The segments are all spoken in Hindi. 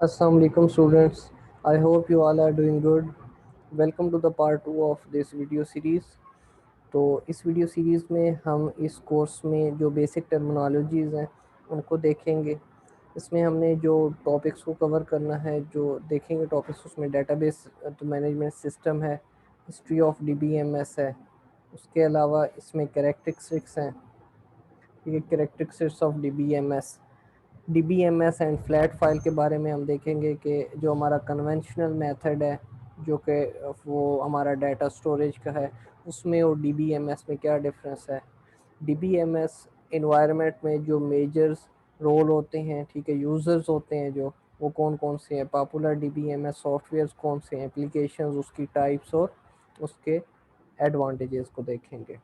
Assalamu alaikum students. I hope you all are doing good. Welcome to the part 2 of this video series. तो इस वीडियो सीरीज़ में हम इस कोर्स में जो बेसिक टर्मिनोलॉजीज़ हैं उनको देखेंगे। इसमें हमने जो टॉपिक्स को कवर करना है, जो देखेंगे टॉपिक्स, उसमें डेटाबेस तो मैनेजमेंट सिस्टम है, हिस्ट्री ऑफ डीबीएमएस है, उसके अलावा इसमें कैरेक्टरिस्टिक्स हैं, ठीक है, characteristics of DBMS and flat file के बारे में हम देखेंगे कि जो हमारा कन्वेंशनल मेथड है, जो कि वो हमारा डाटा स्टोरेज का है, उसमें और डीबीएमएस में क्या डिफरेंस है। डीबीएमएस एनवायरनमेंट में जो मेजर्स रोल होते हैं, ठीक है, यूज़र्स होते हैं जो, वो कौन कौन से हैं, पॉपुलर डीबीएमएस सॉफ्टवेयर्स कौन से हैं, एप्लीकेशंस, उसकी टाइप्स और उसके एडवांटेजेस को देखेंगे।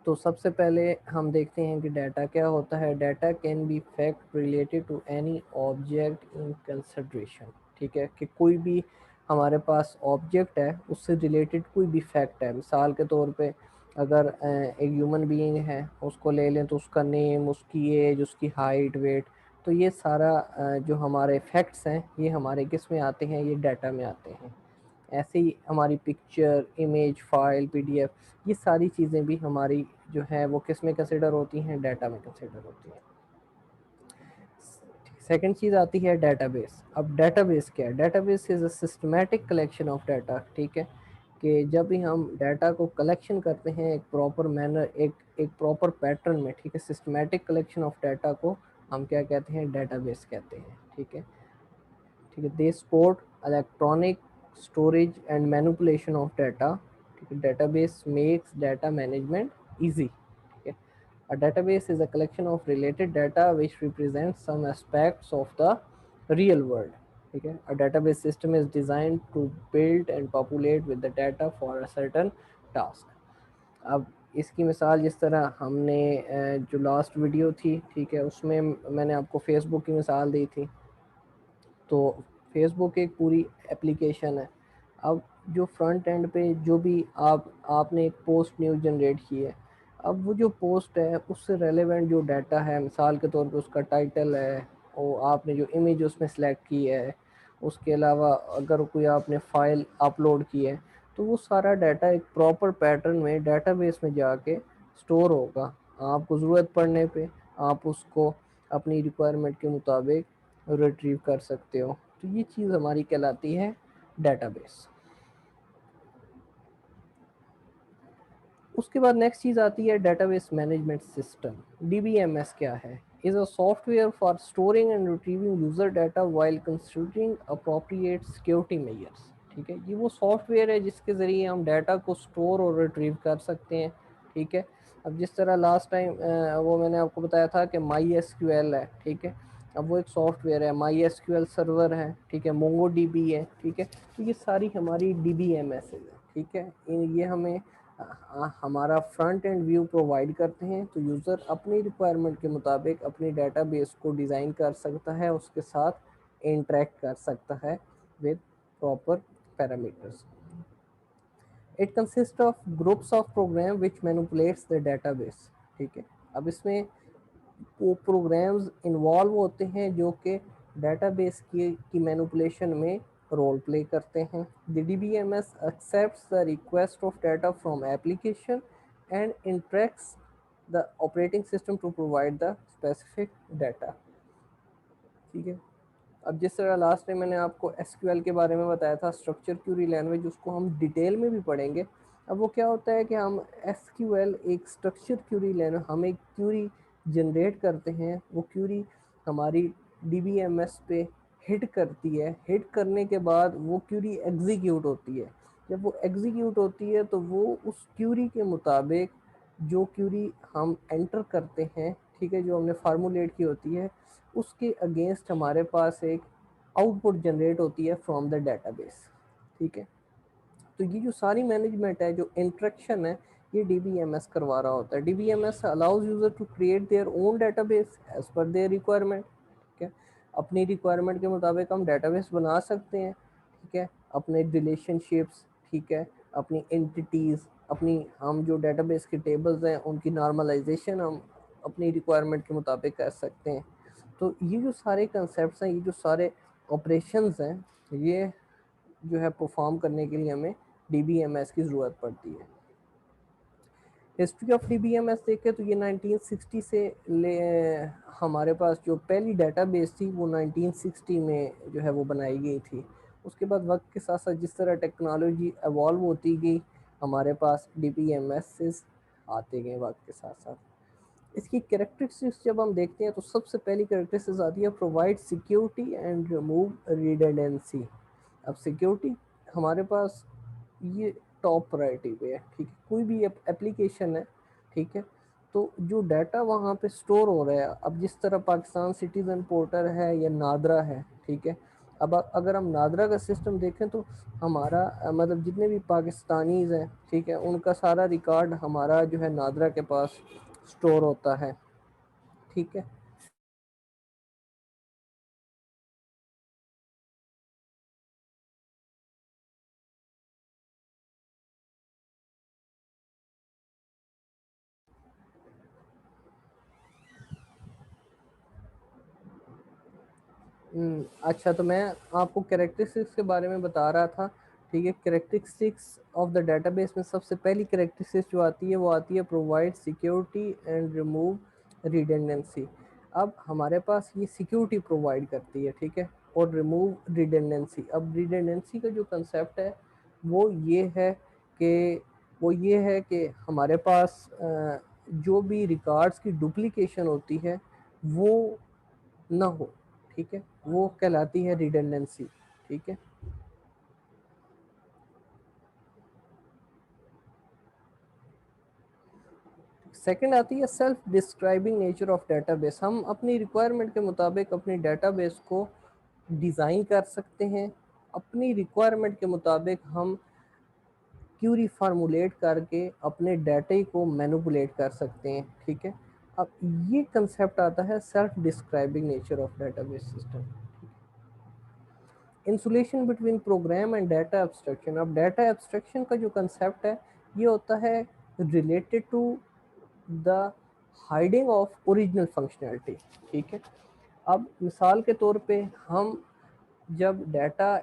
तो सबसे पहले हम देखते हैं कि डाटा क्या होता है। Data can be fact related to any object in consideration, ठीक है, कि कोई भी हमारे पास ऑब्जेक्ट है उससे रिलेटेड कोई भी फैक्ट है। मिसाल के तौर पे अगर एक ह्यूमन बीइंग है, उसको ले लें तो उसका नेम, उसकी एज, उसकी हाइट, वेट, तो ये सारा जो हमारे फैक्ट्स हैं ये हमारे किस में आते हैं, ये डाटा में आते हैं। ऐसे ही हमारी पिक्चर, इमेज, फाइल, पीडीएफ, ये सारी चीज़ें भी हमारी जो है वो किस में कंसिडर होती हैं, डाटा में कंसिडर होती हैं। सेकंड चीज़ आती है डेटाबेस। अब डेटाबेस क्या है? Database is a systematic collection of data, ठीक है, कि जब भी हम डाटा को कलेक्शन करते हैं एक प्रॉपर मैनर, एक प्रॉपर पैटर्न में, ठीक है, सिस्टमैटिक कलेक्शन ऑफ डाटा को हम क्या कहते हैं, डेटाबेस कहते हैं, ठीक है। ठीक है, they support electronic storage and manipulation of data, ठीक है। Database makes data management easy, ठीक है। A database is a collection of related data which represents some aspects of the real world, ठीक है। A database system is designed to build and populate with the data for a certain task। अब इसकी मिसाल जिस तरह हमने जो लास्ट वीडियो थी, ठीक है, उसमें मैंने आपको फेसबुक की मिसाल दी थी। तो फेसबुक एक पूरी एप्लीकेशन है। अब जो फ्रंट एंड पे जो भी आपने एक पोस्ट न्यूज़ जनरेट की है, अब वो जो पोस्ट है उससे रेलेवेंट जो डाटा है, मिसाल के तौर पे उसका टाइटल है, और आपने जो इमेज उसमें सेलेक्ट की है, उसके अलावा अगर कोई आपने फाइल अपलोड की है, तो वो सारा डाटा एक प्रॉपर पैटर्न में डेटाबेस में जाके स्टोर होगा। आपको ज़रूरत पड़ने पे आप उसको अपनी रिक्वायरमेंट के मुताबिक रिट्रीव कर सकते हो। तो ये चीज़ हमारी कहलाती है डेटाबेस। उसके बाद नेक्स्ट चीज़ आती है डेटाबेस मैनेजमेंट सिस्टम। डीबीएमएस क्या है? Is a software for storing and retrieving user data while considering appropriate security measures, ठीक है। ये वो सॉफ्टवेयर है जिसके ज़रिए हम डाटा को स्टोर और रिट्रीव कर सकते हैं, ठीक है। अब जिस तरह लास्ट टाइम वो मैंने आपको बताया था कि माई एसक्यूएल है, ठीक है। अब वो एक सॉफ्टवेयर है, माई एसक्यूएल सर्वर है, ठीक है, मोंगो डीबी है, ठीक है। तो ये सारी हमारी डीबीएमएस है, ठीक है। ये हमें हमारा फ्रंट एंड व्यू प्रोवाइड करते हैं, तो यूज़र अपनी रिक्वायरमेंट के मुताबिक अपनी डेटाबेस को डिज़ाइन कर सकता है, उसके साथ इंटरेक्ट कर सकता है with proper parameters. It consist of groups of program which manipulates the database, ठीक है। अब इसमें वो प्रोग्राम्स इन्वॉल्व होते हैं जो कि डेटाबेस की मैनिपुलेशन में रोल प्ले करते हैं। The DBMS accepts the request of data from application and interacts the operating system to provide the specific data, ठीक है। अब जिस तरह लास्ट टाइम मैंने आपको एसक्यूएल के बारे में बताया था, स्ट्रक्चर क्यूरी लैंग्वेज, उसको हम डिटेल में भी पढ़ेंगे। अब वो क्या होता है कि हम एसक्यूएल एक स्ट्रक्चर क्यूरी लैंग्वेज, हम एक क्यूरी जनरेट करते हैं, वो क्यूरी हमारी डीबीएमएस पे हिट करती है, हिट करने के बाद वो क्यूरी एग्जीक्यूट होती है। जब वो एग्जीक्यूट होती है तो वो उस क्यूरी के मुताबिक जो क्यूरी हम एंटर करते हैं, ठीक है, जो हमने फार्मूलेट की होती है, उसके अगेंस्ट हमारे पास एक आउटपुट जनरेट होती है फ्रॉम द डेटाबेस, ठीक है। तो ये जो सारी मैनेजमेंट है, जो इंट्रैक्शन है, ये डीबीएमएस करवा रहा होता है। DBMS allows user to create their own database as per their requirement, ठीक है। अपनी रिक्वायरमेंट के मुताबिक हम डेटाबेस बना सकते हैं, ठीक है। अपने रिलेशनशिप्स, ठीक है, अपनी एंटिटीज़, अपनी हम जो डेटाबेस के टेबल्स हैं उनकी नॉर्मलाइजेशन हम अपनी रिक्वायरमेंट के मुताबिक कर सकते हैं। तो ये जो सारे कंसेप्ट हैं, ये जो सारे ऑपरेशंस हैं, ये जो है परफॉर्म करने के लिए हमें DBMS की ज़रूरत पड़ती है। हिस्ट्री ऑफ DBMS देखें तो ये 1960 से ले हमारे पास जो पहली डेटाबेस थी वो 1960 में जो है वो बनाई गई थी। उसके बाद वक्त के साथ साथ जिस तरह टेक्नोलॉजी एवॉल्व होती गई, हमारे पास DBMS आते गए वक्त के साथ साथ। इसकी कैरेक्टरिस्टिक्स जब हम देखते हैं तो सबसे पहली कैरेक्टरिस्टिक्स आती है provide security and remove redundancy. अब सिक्योरिटी हमारे पास ये टॉप प्रायोरिटी पे है, ठीक है। कोई भी एप्लीकेशन है, ठीक है, तो जो डाटा वहाँ पे स्टोर हो रहा है, अब जिस तरह पाकिस्तान सिटीज़न पोर्टल है या नादरा है, ठीक है। अब अगर हम नादरा का सिस्टम देखें तो हमारा मतलब जितने भी पाकिस्तानीज़ हैं, ठीक है, उनका सारा रिकॉर्ड हमारा जो है नादरा के पास स्टोर होता है, ठीक है। अच्छा, तो मैं आपको कैरेक्टरिस्टिक्स के बारे में बता रहा था, ठीक है। कैरेक्टरिस्टिक्स ऑफ द डेटाबेस में सबसे पहली कैरेक्टरिस्टिक्स जो आती है वो आती है provide security and remove redundancy. अब हमारे पास ये सिक्योरिटी प्रोवाइड करती है, ठीक है, और रिमूव रिडंडेंसी। अब रिडंडेंसी का जो कंसेप्ट है वो ये है कि हमारे पास जो भी रिकॉर्ड्स की डुप्लीकेशन होती है वो ना हो, ठीक है, वो कहलाती है रिडंडेंसी, ठीक है। सेकंड आती है self describing nature of database. हम अपनी रिक्वायरमेंट के मुताबिक अपनी डेटाबेस को डिज़ाइन कर सकते हैं, अपनी रिक्वायरमेंट के मुताबिक हम क्यूरी फार्मूलेट करके अपने डाटे को मैनिपुलेट कर सकते हैं, ठीक है। अब ये कंसेप्ट आता है self describing nature of database system. Insulation between program and data abstraction. अब डाटा एब्स्ट्रैक्शन का जो कंसेप्ट है ये होता है related to the hiding of original functionality, ठीक है। अब मिसाल के तौर पे हम जब डाटा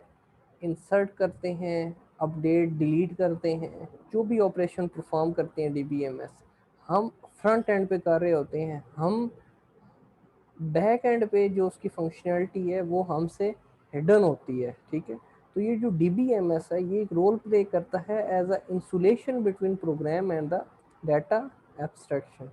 इंसर्ट करते हैं, अपडेट डिलीट करते हैं, जो भी ऑपरेशन परफॉर्म करते हैं DBMS, हम फ्रंट एंड पे कर रहे होते हैं, हम बैक एंड पे जो उसकी फंक्शनैलिटी है वो हमसे हिडन होती है, ठीक है। तो ये जो DBMS है ये एक रोल प्ले करता है as a insulation between program and the data abstraction.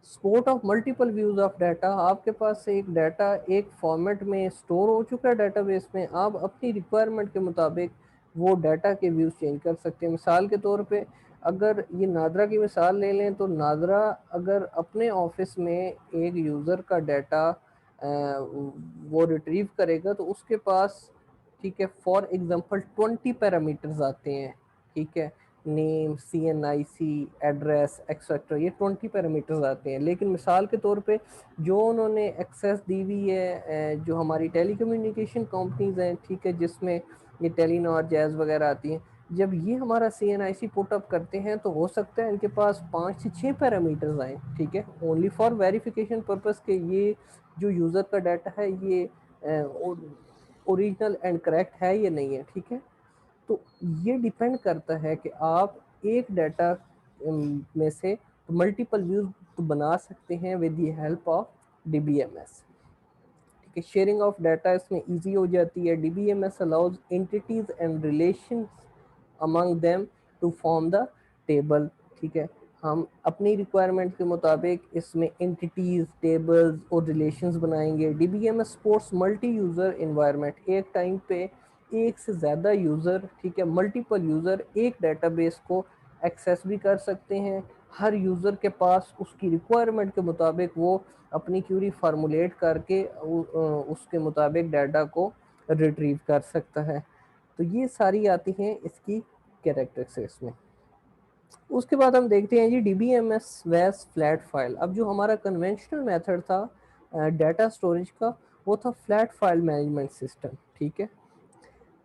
Support of multiple views of data. आपके पास एक डाटा एक फॉर्मेट में स्टोर हो चुका है डेटाबेस में, आप अपनी रिक्वायरमेंट के मुताबिक वो डाटा के व्यूज चेंज कर सकते हैं। मिसाल के तौर पे अगर ये नादरा की मिसाल ले लें तो नादरा अगर अपने ऑफिस में एक यूज़र का डाटा वो रिट्रीव करेगा तो उसके पास, ठीक है, फॉर एग्जांपल 20 पैरामीटर्स आते हैं, ठीक है, नेम, CNIC, एड्रेस एक्सेट्रा, ये 20 पैरामीटर्स आते हैं। लेकिन मिसाल के तौर पे जो उन्होंने एक्सेस दी हुई है जो हमारी टेलीकम्युनिकेशन कंपनीज हैं, ठीक है, जिसमें ये टेलीनॉर, जैज़ वगैरह आती हैं, जब ये हमारा CNIC पुटअप करते हैं तो हो सकता है इनके पास 5 से 6 पैरामीटर्स आए, ठीक है, ओनली फॉर वेरिफिकेशन पर्पस के ये जो यूज़र का डाटा है ये ओरिजिनल एंड करेक्ट है या नहीं है, ठीक है। तो ये डिपेंड करता है कि आप एक डाटा में से मल्टीपल व्यूज तो बना सकते हैं with the help of DBMS, ठीक है। शेयरिंग ऑफ डाटा इसमें इजी हो जाती है। DBMS allows entities and relations among them to form the table, ठीक है। हम अपनी रिक्वायरमेंट के मुताबिक इसमें एंटिटीज, टेबल्स और रिलेशंस बनाएंगे। DBMS supports multi user environment. एक टाइम पे एक से ज़्यादा यूज़र, ठीक है, मल्टीपल यूज़र एक डेटाबेस को एक्सेस भी कर सकते हैं। हर यूज़र के पास उसकी रिक्वायरमेंट के मुताबिक वो अपनी क्यूरी फार्मूलेट करके उसके मुताबिक डाटा को रिट्रीव कर सकता है। तो ये सारी आती हैं इसकी कैरेक्टरिस्टिक्स में। उसके बाद हम देखते हैं जी DBMS वैस फ्लैट फाइल। अब जो हमारा कन्वेंशनल मेथड था डाटा स्टोरेज का वो था फ्लैट फाइल मैनेजमेंट सिस्टम, ठीक है।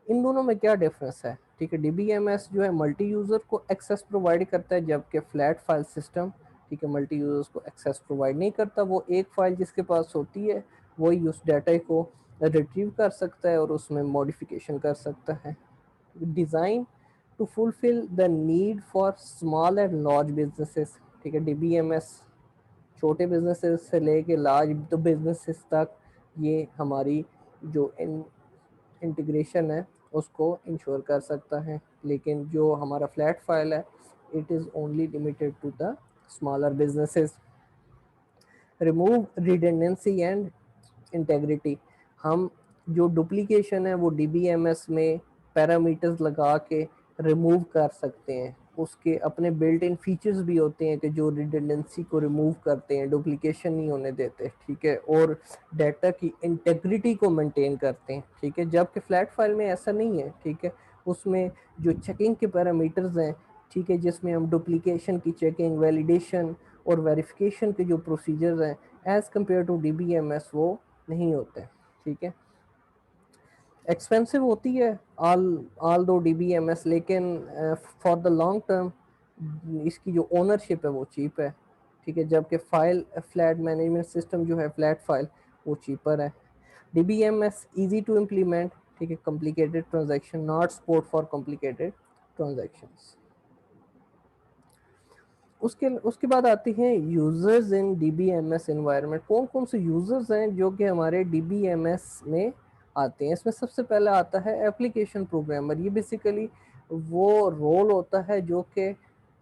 इन दोनों में क्या डिफरेंस है, ठीक है। DBMS जो है मल्टी यूज़र को एक्सेस प्रोवाइड करता है जबकि फ्लैट फाइल सिस्टम ठीक है, मल्टी यूजर्स को एक्सेस प्रोवाइड नहीं करता। वो एक फाइल जिसके पास होती है वही उस डाटा को रिट्रीव कर सकता है और उसमें मॉडिफिकेशन कर सकता है। Design to fulfil the need for small and large businesses, ठीक है, डीबीएमएस छोटे बिजनेसेस से लेके लार्ज बिजनेसेस तक ये हमारी जो इंटीग्रेशन है उसको इंश्योर कर सकता है। लेकिन जो हमारा फ्लैट फाइल है it is only limited to the smaller businesses. Remove redundancy and integrity, हम जो डुप्लीकेशन है वो डीबीएमएस में पैरामीटर्स लगा के रिमूव कर सकते हैं। उसके अपने बिल्ट इन फीचर्स भी होते हैं कि जो रिडंडेंसी को रिमूव करते हैं, डुप्लीकेशन नहीं होने देते, ठीक है, और डाटा की इंटेग्रिटी को मेंटेन करते हैं, ठीक है, जबकि फ्लैट फाइल में ऐसा नहीं है, ठीक है। उसमें जो चेकिंग के पैरामीटर्स हैं, ठीक है, जिसमें हम डुप्लीकेशन की चेकिंग, वैलिडेशन और वेरिफिकेशन के जो प्रोसीजर्स हैं एज़ कम्पेयर टू डीबीएमएस वो नहीं होते, ठीक है। एक्सपेंसिव होती है ऑल ऑल दो डीबीएमएस, लेकिन फॉर द लॉन्ग टर्म इसकी जो ओनरशिप है वो चीप है, ठीक है, जबकि फाइल फ्लैट मैनेजमेंट सिस्टम जो है फ्लैट फाइल वो चीपर है। डीबीएमएस इजी टू इम्प्लीमेंट, ठीक है, complicated transaction not support for complicated transactions. उसके बाद आती हैं यूज़र्स इन डीबीएमएस एनवायरनमेंट। कौन कौन से यूज़र्स हैं जो कि हमारे डीबीएमएस में आते हैं? इसमें सबसे पहला आता है एप्लीकेशन प्रोग्रामर। ये बेसिकली वो रोल होता है जो कि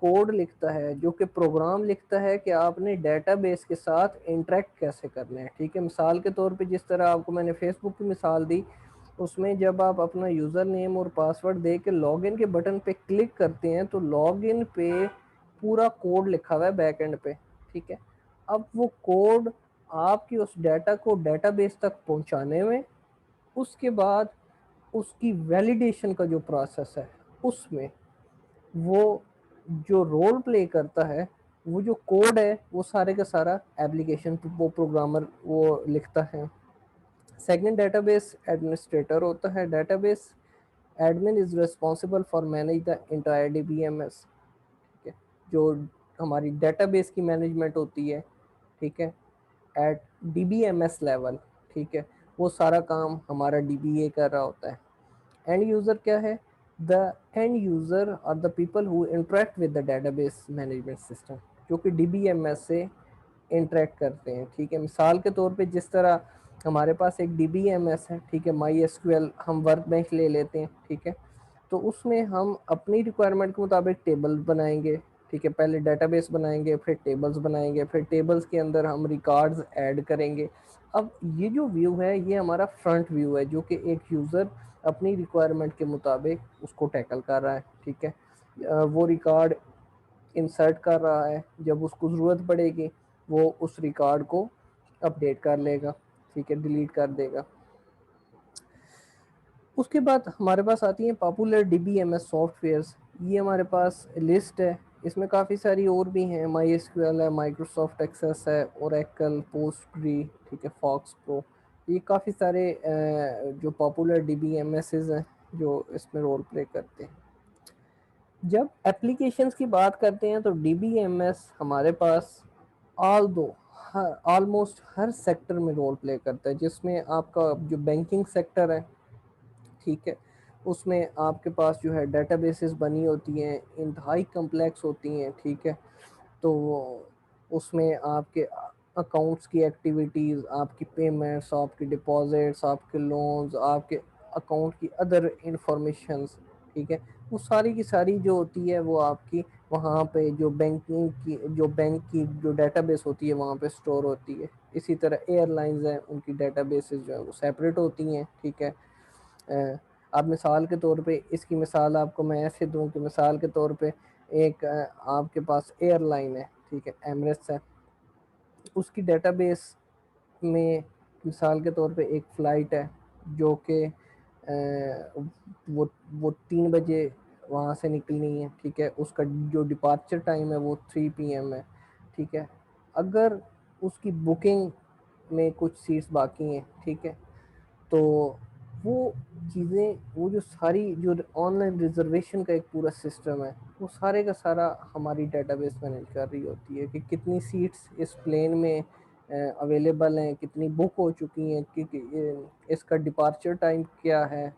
कोड लिखता है, जो कि प्रोग्राम लिखता है कि आपने डेटाबेस के साथ इंटरेक्ट कैसे करना है, ठीक है। मिसाल के तौर पे जिस तरह आपको मैंने फेसबुक की मिसाल दी, उसमें जब आप अपना यूज़र नेम और पासवर्ड दे के लॉगिन के बटन पे क्लिक करते हैं तो लॉगिन पे पूरा कोड लिखा हुआ है बैक एंड पे, ठीक है। अब वो कोड आपकी उस डाटा को डेटाबेस तक पहुंचाने में, उसके बाद उसकी वैलिडेशन का जो प्रोसेस है उसमें वो जो रोल प्ले करता है, वो जो कोड है वो सारे का सारा एप्लीकेशन वो प्रोग्रामर वो लिखता है। सेकंड डेटाबेस एडमिनिस्ट्रेटर होता है। Database admin is responsible for manage the entire DBMS, ठीक है, जो हमारी डेटाबेस की मैनेजमेंट होती है, ठीक है, एट डीबीएमएस लेवल, ठीक है, वो सारा काम हमारा डीबीए कर रहा होता है। एंड यूज़र क्या है? The end user are the people who interact with the database management system, जो कि डीबीएमएस से इंटरेक्ट करते हैं, ठीक है। मिसाल के तौर पे जिस तरह हमारे पास एक डीबीएमएस है, ठीक है, माई एसक्यूएल हम वर्क बेंच ले लेते हैं, ठीक है, तो उसमें हम अपनी रिक्वायरमेंट के मुताबिक टेबल बनाएंगे, ठीक है, पहले डेटाबेस बनाएंगे, फिर टेबल्स बनाएंगे, फिर टेबल्स के अंदर हम रिकॉर्ड्स ऐड करेंगे। अब ये जो व्यू है ये हमारा फ्रंट व्यू है जो कि एक यूज़र अपनी रिक्वायरमेंट के मुताबिक उसको टैकल कर रहा है, ठीक है। वो रिकॉर्ड इंसर्ट कर रहा है, जब उसको ज़रूरत पड़ेगी वो उस रिकॉर्ड को अपडेट कर लेगा, ठीक है, डिलीट कर देगा। उसके बाद हमारे पास आती हैं पॉपुलर डीबीएमएस सॉफ्टवेयर्स। ये हमारे पास लिस्ट है, इसमें काफ़ी सारी और भी हैं। माई एसक्यूएल है, माइक्रोसॉफ्ट एक्सेस है, ओरेकल, पोस्टग्री, ठीक है, फॉक्स प्रो। ये काफ़ी सारे जो पॉपुलर डीबीएमएस हैं जो इसमें रोल प्ले करते हैं। जब एप्लीकेशंस की बात करते हैं तो डीबीएमएस हमारे पास ऑल दो ऑलमोस्ट हर सेक्टर में रोल प्ले करता है, जिसमें आपका जो बैंकिंग सेक्टर है, ठीक है, उसमें आपके पास जो है डेटाबेसेस बनी होती हैं, इंतहाई कम्प्लेक्स होती हैं, ठीक है। तो उसमें आपके अकाउंट्स की एक्टिविटीज़, आपकी पेमेंट्स, आपकी डिपॉजिट्स, आपके लोन्स, आपके अकाउंट की अदर इंफॉर्मेशंस, ठीक है, वो सारी की सारी जो होती है वो आपकी वहाँ पे जो बैंकिंग की जो बैंक की जो डेटाबेस होती है वहाँ पे स्टोर होती है। इसी तरह एयरलाइंस हैं, उनकी डेटाबेसेस जो है वो सेपरेट होती हैं, ठीक है। आप मिसाल के तौर पे इसकी मिसाल आपको मैं ऐसे दूं कि मिसाल के तौर पे एक आपके पास एयरलाइन है, ठीक है, एमरेट्स है, उसकी डेटाबेस में मिसाल के तौर पे एक फ़्लाइट है जो कि वो 3 बजे वहाँ से निकलनी है, ठीक है, उसका जो डिपार्चर टाइम है वो 3 PM है, ठीक है। अगर उसकी बुकिंग में कुछ सीट्स बाकी हैं, ठीक है, तो वो चीज़ें वो जो सारी जो ऑनलाइन रिजर्वेशन का एक पूरा सिस्टम है, वो सारे का सारा हमारी डेटाबेस मैनेज कर रही होती है कि कितनी सीट्स इस प्लेन में अवेलेबल हैं, कितनी बुक हो चुकी हैं, इसका डिपार्चर टाइम क्या है,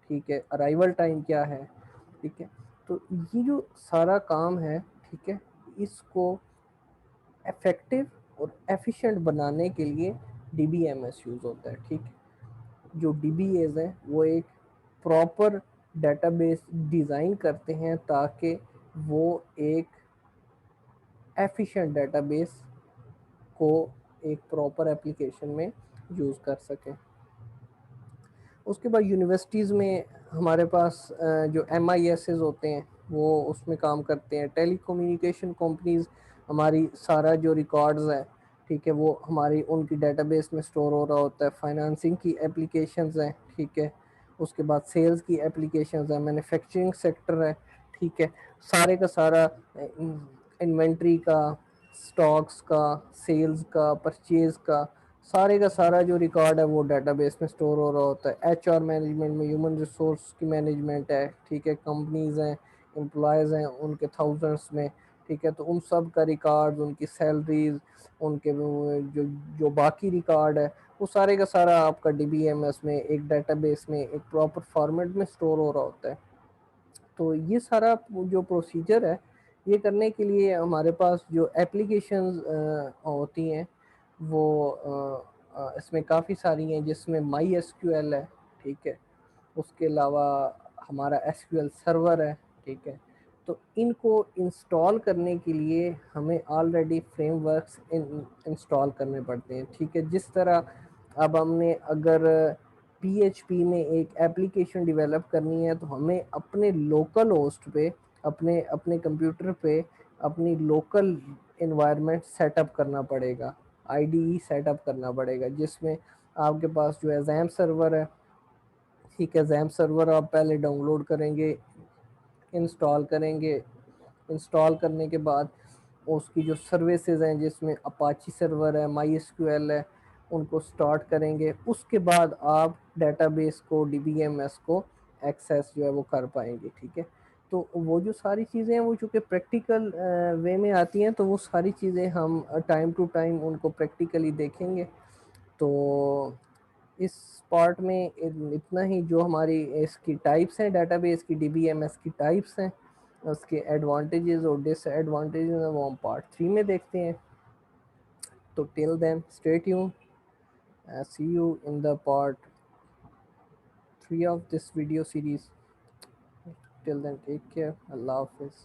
ठीक है, अराइवल टाइम क्या है, ठीक है। तो ये जो सारा काम है, ठीक है, इसको इफेक्टिव और एफिशिएंट बनाने के लिए डीबीएमएस यूज़ होता है, ठीक है। जो डीबीएस है वो एक प्रॉपर डेटाबेस डिज़ाइन करते हैं ताकि वो एक एफिशिएंट डेटाबेस को एक प्रॉपर एप्लीकेशन में यूज़ कर सकें। उसके बाद यूनिवर्सिटीज़ में हमारे पास जो MISs होते हैं वो उसमें काम करते हैं। टेलीकम्युनिकेशन कंपनीज़ हमारी सारा जो रिकॉर्ड्स हैं, ठीक है, वो हमारी उनकी डेटाबेस में स्टोर हो रहा होता है। फाइनेंसिंग की एप्लीकेशंस हैं, ठीक है। उसके बाद सेल्स की एप्लीकेशंस हैं, मैन्युफैक्चरिंग सेक्टर है, ठीक है। सारे का सारा इन्वेंट्री का, स्टॉक्स का, सेल्स का, परचेज़ का, सारे का सारा जो रिकॉर्ड है वो डेटाबेस में स्टोर हो रहा होता है। HR मैनेजमेंट में ह्यूमन रिसोर्स की मैनेजमेंट है, ठीक है, कंपनीज हैं, एम्प्लॉयज़ हैं उनके थाउजेंड्स में, ठीक है। तो उन सब का रिकॉर्ड, उनकी सैलरीज, उनके जो जो बाकी रिकॉर्ड है, वो सारे का सारा आपका DBMS में एक डेटाबेस में एक प्रॉपर फॉर्मेट में स्टोर हो रहा होता है। तो ये सारा जो प्रोसीजर है, ये करने के लिए हमारे पास जो एप्लीकेशंस होती हैं वो इसमें काफ़ी सारी हैं, जिसमें MySQL है, ठीक है। उसके अलावा हमारा SQL सर्वर है, ठीक है। तो इनको इंस्टॉल करने के लिए हमें ऑलरेडी फ्रेमवर्क्स इंस्टॉल करने पड़ते हैं, ठीक है। जिस तरह अब हमने अगर PHP में एक एप्लीकेशन डेवलप करनी है तो हमें अपने लोकल होस्ट पे, अपने अपने कंप्यूटर पे अपनी लोकल इन्वायरमेंट सेटअप करना पड़ेगा, IDE सेटअप करना पड़ेगा, जिसमें आपके पास जो है जैम सर्वर है, ठीक है। जैम सर्वर आप पहले डाउनलोड करेंगे, इंस्टॉल करेंगे। इंस्टॉल करने के बाद उसकी जो सर्विसेज हैं, जिसमें अपाची सर्वर है, MySQL है, उनको स्टार्ट करेंगे। उसके बाद आप डेटाबेस को, DBMS को एक्सेस जो है वो कर पाएंगे, ठीक है। तो वो जो सारी चीज़ें हैं वो चूँकि प्रैक्टिकल वे में आती हैं, तो वो सारी चीज़ें हम टाइम टू टाइम उनको प्रैक्टिकली देखेंगे। तो इस पार्ट में इतना ही। जो हमारी इसकी टाइप्स हैं, डेटाबेस की, DBMS की टाइप्स हैं, उसके एडवांटेजेस और डिसएडवांटेजेस हैं, वो हम पार्ट 3 में देखते हैं। तो till then stay tune, see you in the part 3 of this video series. Till then, take care. Allah Hafiz.